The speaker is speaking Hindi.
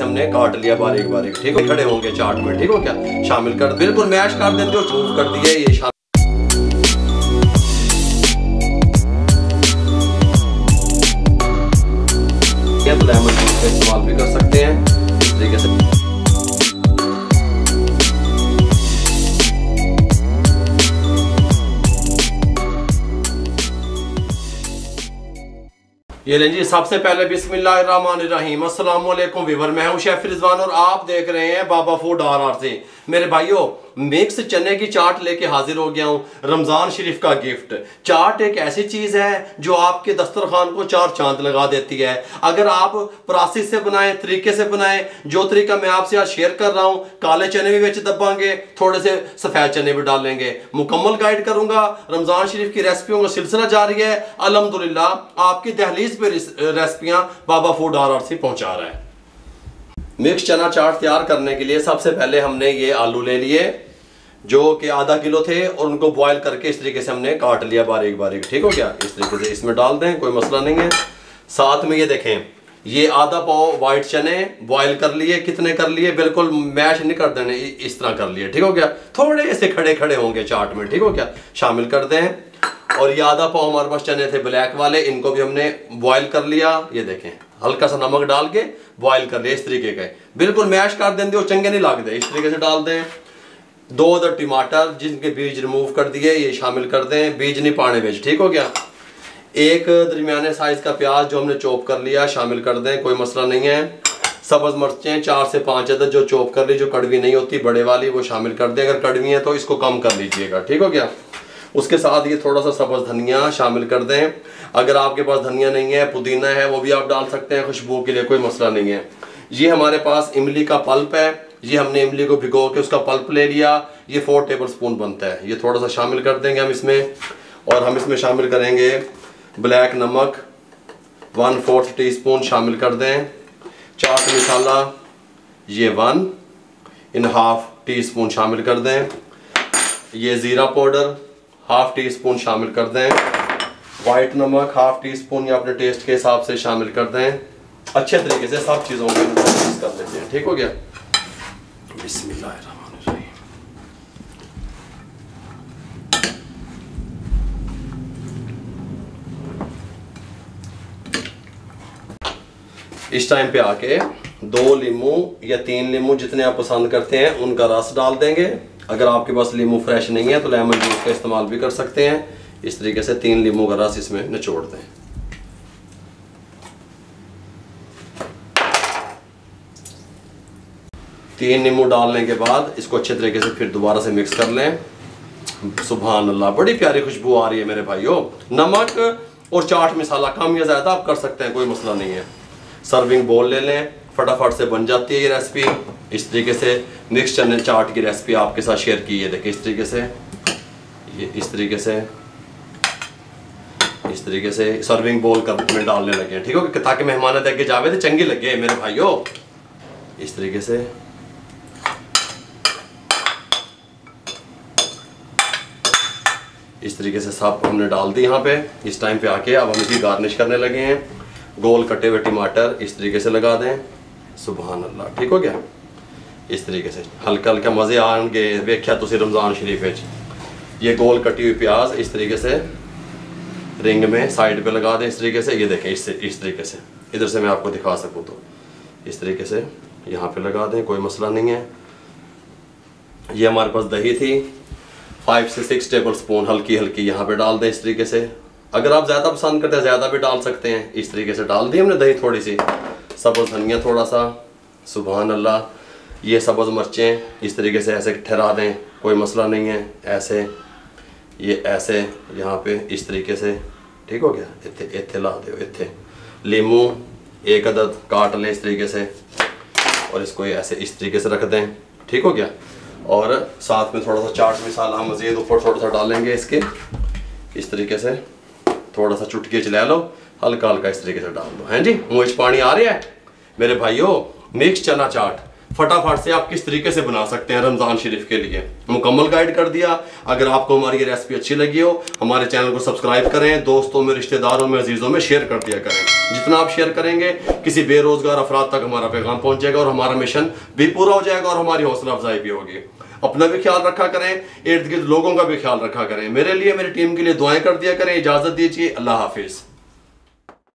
हमने काट लिया बारीक बारीक, ठीक हो, खड़े होंगे चाट में, ठीक हो क्या, शामिल कर, बिल्कुल मैश कर देते हो, चूफ कर दिए ये शामिल। तो लेमन जूस का इस्तेमाल भी कर सकते हैं इस तरीके से। ये लें जी, सबसे पहले बिस्मिल्लाहिर्रहमानिर्रहीम, अस्सलाम वालेकुम वीवर, मैं हूं शेफ रिजवान और आप देख रहे हैं बाबा फूड RR से। मेरे भाइयों, मिक्स चने की चाट लेके हाजिर हो गया हूं, रमजान शरीफ का गिफ्ट। चाट एक ऐसी चीज है जो आपके दस्तरखान को चार चांद लगा देती है। अगर आप प्रोसेस से बनाएं, तरीके से बनाएं, जो तरीका मैं आपसे आज शेयर कर रहा हूं, काले चने भी बेच दबाएंगे, थोड़े से सफेद चने भी डालेंगे, मुकम्मल गाइड करूंगा। रमजान शरीफ की रेसिपियों का सिलसिला जारी है, अल्हम्दुलिल्लाह आपकी दहलीज पे रेसिपियां बाबा फूड RR से पहुंचा रहा है। मिक्स चना चाट तैयार करने के लिए सबसे पहले हमने ये आलू ले लिए जो कि आधा किलो थे और उनको बॉईल करके इस तरीके से हमने काट लिया बारीक बारीक, ठीक हो गया। इस तरीके से इसमें डाल दें, कोई मसला नहीं है। साथ में ये देखें, ये आधा पाव वाइट चने बॉईल कर लिए। कितने कर लिए, बिल्कुल मैश नहीं कर देने, इस तरह कर लिए, ठीक हो गया। थोड़े से खड़े खड़े होंगे चाट में, ठीक हो गया, शामिल कर दें। और ये आधा पाव हमारे पास चने थे ब्लैक वाले, इनको भी हमने बॉईल कर लिया। ये देखें, हल्का सा नमक डाल के बॉईल कर लिया इस तरीके के, बिल्कुल मैश कर देंगे और चंगे नहीं लगते, इस तरीके से डाल दें। 2 अदर टमाटर जिनके बीज रिमूव कर दिए, ये शामिल कर दें, बीज नहीं पाने बीज, ठीक हो गया। एक दरमियाने साइज का प्याज जो हमने चॉप कर लिया, शामिल कर दें, कोई मसला नहीं है। सब्ज मिर्चें 4 से 5 अदर जो चॉप कर ली, जो कड़वी नहीं होती बड़े वाली, वो शामिल कर दें। अगर कड़वी है तो इसको कम कर लीजिएगा, ठीक हो गया। उसके साथ ये थोड़ा सा सब्ज धनिया शामिल कर दें। अगर आपके पास धनिया नहीं है, पुदीना है, वो भी आप डाल सकते हैं खुशबू के लिए, कोई मसला नहीं है। ये हमारे पास इमली का पल्प है, ये हमने इमली को भिगो के उसका पल्प ले लिया, ये 4 टेबलस्पून बनता है, ये थोड़ा सा शामिल कर देंगे हम इसमें। और हम इसमें शामिल करेंगे ब्लैक नमक 1/4 टीस्पून शामिल कर दें। चाट मसाला ये 1.5 टीस्पून शामिल कर दें। ये ज़ीरा पाउडर 1/2 टीस्पून शामिल कर दें। वाइट नमक 1/2 टीस्पून या अपने टेस्ट के हिसाब से शामिल कर दें। अच्छे तरीके से सब चीज़ों को मिक्स कर लेते हैं, ठीक हो गया। बिस्मिल्लाहिर्रहमानिर्रहीम। इस टाइम पे आके 2 लीमू या 3 लीमू जितने आप पसंद करते हैं उनका रस डाल देंगे। अगर आपके पास लीमू फ्रेश नहीं है तो लेमन जूस का इस्तेमाल भी कर सकते हैं। इस तरीके से 3 लीमू का रस इसमें निचोड़ दें। तीन नींबू डालने के बाद इसको अच्छे तरीके से फिर दोबारा से मिक्स कर लें। सुभान अल्लाह, बड़ी प्यारी खुशबू आ रही है मेरे भाइयों। नमक और चाट मसाला कम या ज़्यादा आप कर सकते हैं, कोई मसला नहीं है। सर्विंग बोल ले लें, फटाफट से बन जाती है ये रेसिपी। इस तरीके से मिक्स चने चाट की रेसिपी आपके साथ शेयर की है। देखिए इस तरीके से, ये इस तरीके से सर्विंग बोल में डालने लगे हैं, ठीक है, ताकि मेहमान आगे जावे तो चंगी लगे मेरे भाइयों। इस तरीके से सब हमने डाल दी यहाँ पे। इस टाइम पे आके अब हम इसकी गार्निश करने लगे हैं। गोल कटे हुए टमाटर इस तरीके से लगा दें। सुभान अल्लाह, ठीक हो गया। इस तरीके से हल्का हल्का मज़े आएंगे। वेख्या तुसी रमज़ान शरीफ ये गोल कटी हुई प्याज इस तरीके से रिंग में साइड पे लगा दें इस तरीके से। ये देखें इस तरीके से, इधर से मैं आपको दिखा सकूँ तो इस तरीके से यहाँ पे लगा दें, कोई मसला नहीं है। ये हमारे पास दही थी 5 से 6 टेबलस्पून हल्की हल्की यहाँ पे डाल दें इस तरीके से। अगर आप ज़्यादा पसंद करते हैं ज़्यादा भी डाल सकते हैं। इस तरीके से डाल दी हमने दही थोड़ी सी, सब्ज़ धनिया थोड़ा सा। सुभान अल्लाह, ये सब्ज़ मिर्चें इस तरीके से ऐसे ठहरा दें, कोई मसला नहीं है। ऐसे ये ऐसे यहाँ पे इस तरीके से, ठीक हो गया। इत्थे ला दो, इत्थे लीमू 1 अदद काट लें इस तरीके से और इसको ऐसे इस तरीके से रख दें, ठीक हो गया। और साथ में थोड़ा सा चाट मसाला हम मज़ीद ऊपर थोड़ा सा डालेंगे इसके। इस तरीके से थोड़ा सा चुटकी चला लो, हल्का हल्का इस तरीके से डाल दो। हैं जी, मुँह पानी आ रहा है मेरे भाइयों। मिक्स चना चाट फटाफट से आप किस तरीके से बना सकते हैं रमज़ान शरीफ के लिए, मुकम्मल गाइड कर दिया। अगर आपको हमारी ये रेसिपी अच्छी लगी हो, हमारे चैनल को सब्सक्राइब करें, दोस्तों में, रिश्तेदारों में, अजीज़ों में शेयर कर दिया करें। जितना आप शेयर करेंगे किसी बेरोजगार अफराद तक हमारा पैगाम पहुंचेगा और हमारा मिशन भी पूरा हो जाएगा और हमारी हौसला अफजाई भी होगी। अपना भी ख्याल रखा करें, इर्द गिर्द लोगों का भी ख्याल रखा करें। मेरे लिए, मेरी टीम के लिए दुआएं कर दिया करें। इजाज़त दीजिए, अल्लाह हाफिज़।